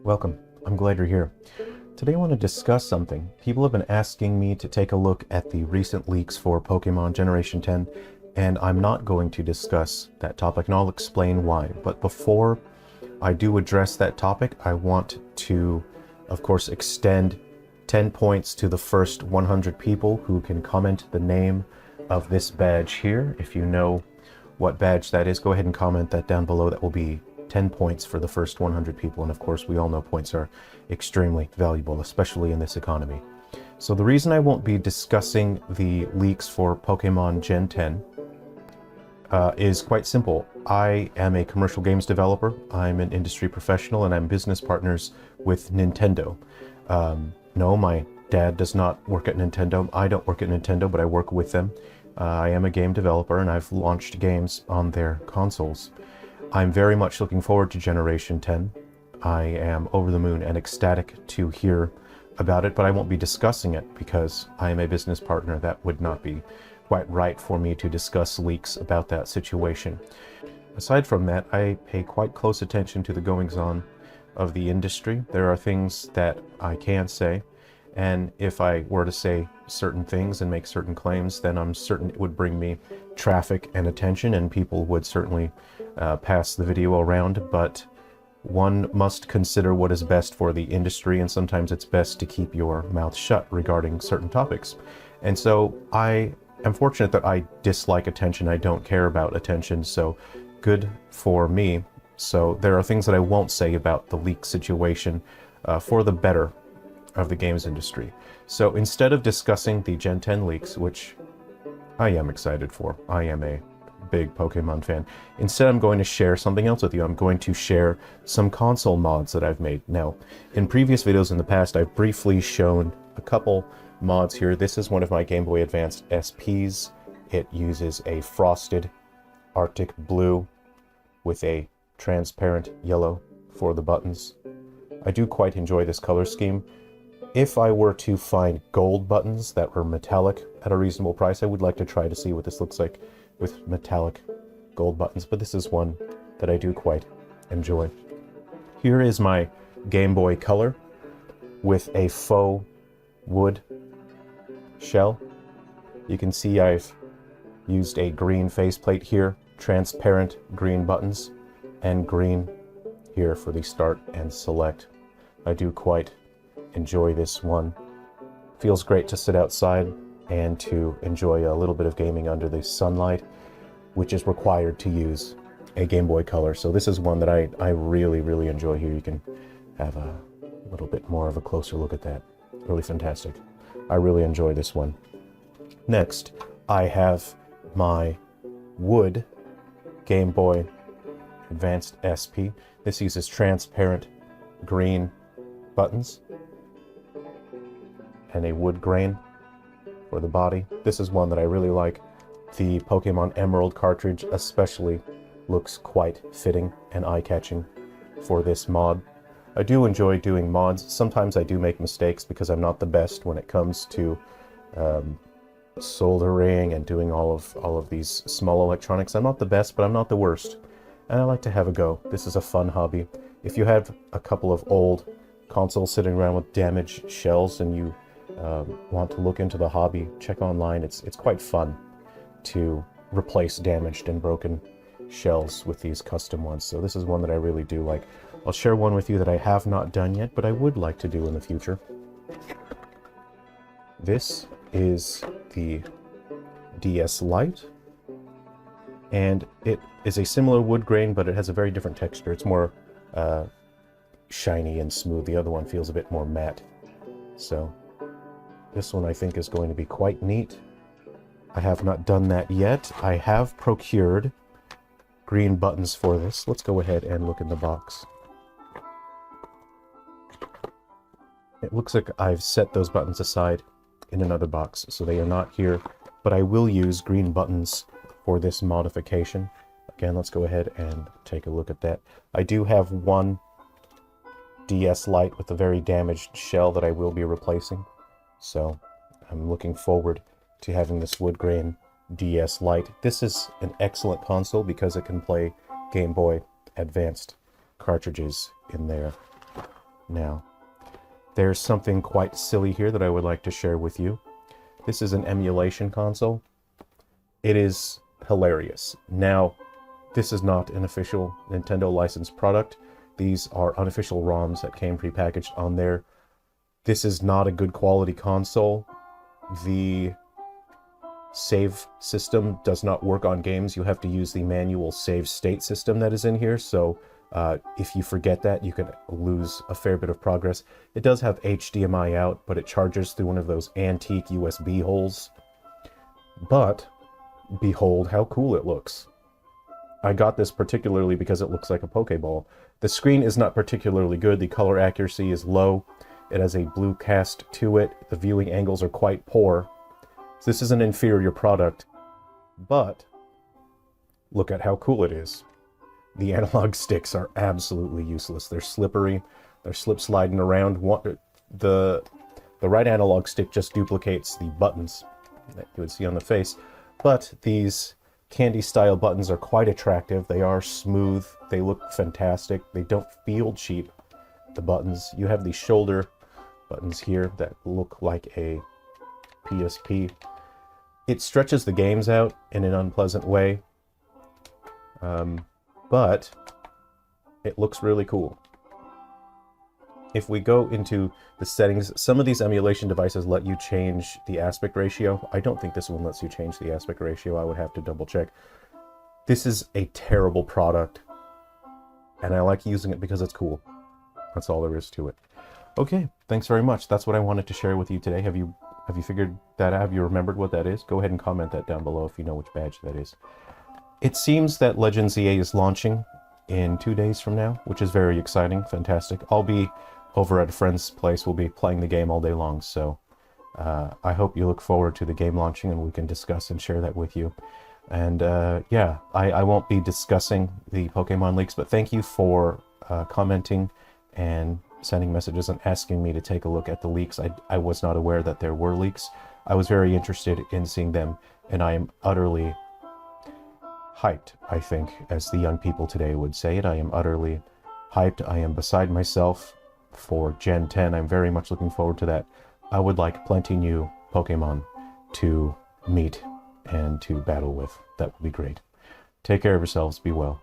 Welcome. I'm glad you're here. Today I want to discuss something. People have been asking me to take a look at the recent leaks for Pokemon Generation 10, and I'm not going to discuss that topic, and I'll explain why. But before I do address that topic, I want to, of course, extend 10 points to the first 100 people who can comment the name of this badge here. If you know what badge that is, go ahead and comment that down below. That will be 10 points for the first 100 people, and of course we all know points are extremely valuable, especially in this economy. So the reason I won't be discussing the leaks for Pokemon Gen 10 is quite simple. I am a commercial games developer, I'm an industry professional, and I'm business partners with Nintendo. No, my dad does not work at Nintendo. I don't work at Nintendo, but I work with them. I am a game developer, and I've launched games on their consoles. I'm very much looking forward to Generation 10. I am over the moon and ecstatic to hear about it, but I won't be discussing it because I am a business partner. That would not be quite right for me to discuss leaks about that situation. Aside from that, I pay quite close attention to the goings-on of the industry. There are things that I can say, and if I were to say certain things and make certain claims, then I'm certain it would bring me traffic and attention, and people would certainly pass the video around. But one must consider what is best for the industry, and sometimes it's best to keep your mouth shut regarding certain topics. And so I am fortunate that I dislike attention. I don't care about attention, so good for me. So there are things that I won't say about the leak situation for the better of the games industry. So instead of discussing the Gen 10 leaks, which I am excited for, I am a big Pokemon fan, instead I'm going to share something else with you. I'm going to share some console mods that I've made. Now, in previous videos in the past, I've briefly shown a couple mods here. This is one of my Game Boy Advanced SPs. It uses a frosted Arctic blue with a transparent yellow for the buttons. I do quite enjoy this color scheme. If I were to find gold buttons that were metallic at a reasonable price, I would like to try to see what this looks like with metallic gold buttons, but this is one that I do quite enjoy. Here is my Game Boy Color with a faux wood shell. You can see I've used a green faceplate here, transparent green buttons, and green here for the start and select. I do quite enjoy this one. Feels great to sit outside and to enjoy a little bit of gaming under the sunlight, which is required to use a Game Boy Color. So this is one that I really enjoy. Here you can have a little bit more of a closer look at that. Really fantastic. I really enjoy this one. Next, I have my wood Game Boy Advanced SP. This uses transparent green buttons and a wood grain for the body. This is one that I really like. The Pokemon Emerald cartridge especially looks quite fitting and eye-catching for this mod. I do enjoy doing mods. Sometimes I do make mistakes because I'm not the best when it comes to soldering and doing all of these small electronics. I'm not the best, but I'm not the worst, and I like to have a go. This is a fun hobby. If you have a couple of old consoles sitting around with damaged shells and you want to look into the hobby, check online. It's quite fun to replace damaged and broken shells with these custom ones. So this is one that I really do like. I'll share one with you that I have not done yet, but I would like to do in the future. This is the DS Lite, and it is a similar wood grain, but it has a very different texture. It's more shiny and smooth. The other one feels a bit more matte. So this one I think is going to be quite neat. I have not done that yet. I have procured green buttons for this. Let's go ahead and look in the box. It looks like I've set those buttons aside in another box, so they are not here, but I will use green buttons for this modification. Again, let's go ahead and take a look at that. I do have one DS Lite with a very damaged shell that I will be replacing, so I'm looking forward to having this wood grain DS Lite. This is an excellent console because it can play Game Boy Advanced cartridges in there. Now, there's something quite silly here that I would like to share with you. This is an emulation console. It is hilarious. Now, this is not an official Nintendo licensed product. These are unofficial ROMs that came prepackaged on there. This is not a good quality console. The save system does not work on games. You have to use the manual save state system that is in here, so if you forget that, you can lose a fair bit of progress. It does have HDMI out, but it charges through one of those antique USB holes. But behold how cool it looks. I got this particularly because it looks like a Pokeball. The screen is not particularly good. The color accuracy is low. It has a blue cast to it. The viewing angles are quite poor. So this is an inferior product, but look at how cool it is. The analog sticks are absolutely useless. They're slippery. They're slip-sliding around. The right analog stick just duplicates the buttons that you would see on the face, but these candy-style buttons are quite attractive. They are smooth. They look fantastic. They don't feel cheap, the buttons. You have the shoulder buttons here that look like a PSP. It stretches the games out in an unpleasant way, but it looks really cool. If we go into the settings, some of these emulation devices let you change the aspect ratio. I don't think this one lets you change the aspect ratio. I would have to double check. This is a terrible product, and I like using it because it's cool. That's all there is to it. Okay, thanks very much. That's what I wanted to share with you today. Have you figured that out? Have you remembered what that is? Go ahead and comment that down below if you know which badge that is. It seems that Legends EA is launching in 2 days from now, which is very exciting, fantastic. I'll be over at a friend's place. We'll be playing the game all day long, so I hope you look forward to the game launching and we can discuss and share that with you. And yeah, I won't be discussing the Pokemon leaks, but thank you for commenting and sending messages and asking me to take a look at the leaks. I was not aware that there were leaks. I was very interested in seeing them, and I am utterly hyped, I think, as the young people today would say it. I am utterly hyped. I am beside myself for Gen 10. I'm very much looking forward to that. I would like plenty new Pokemon to meet and to battle with. That would be great. Take care of yourselves. Be well.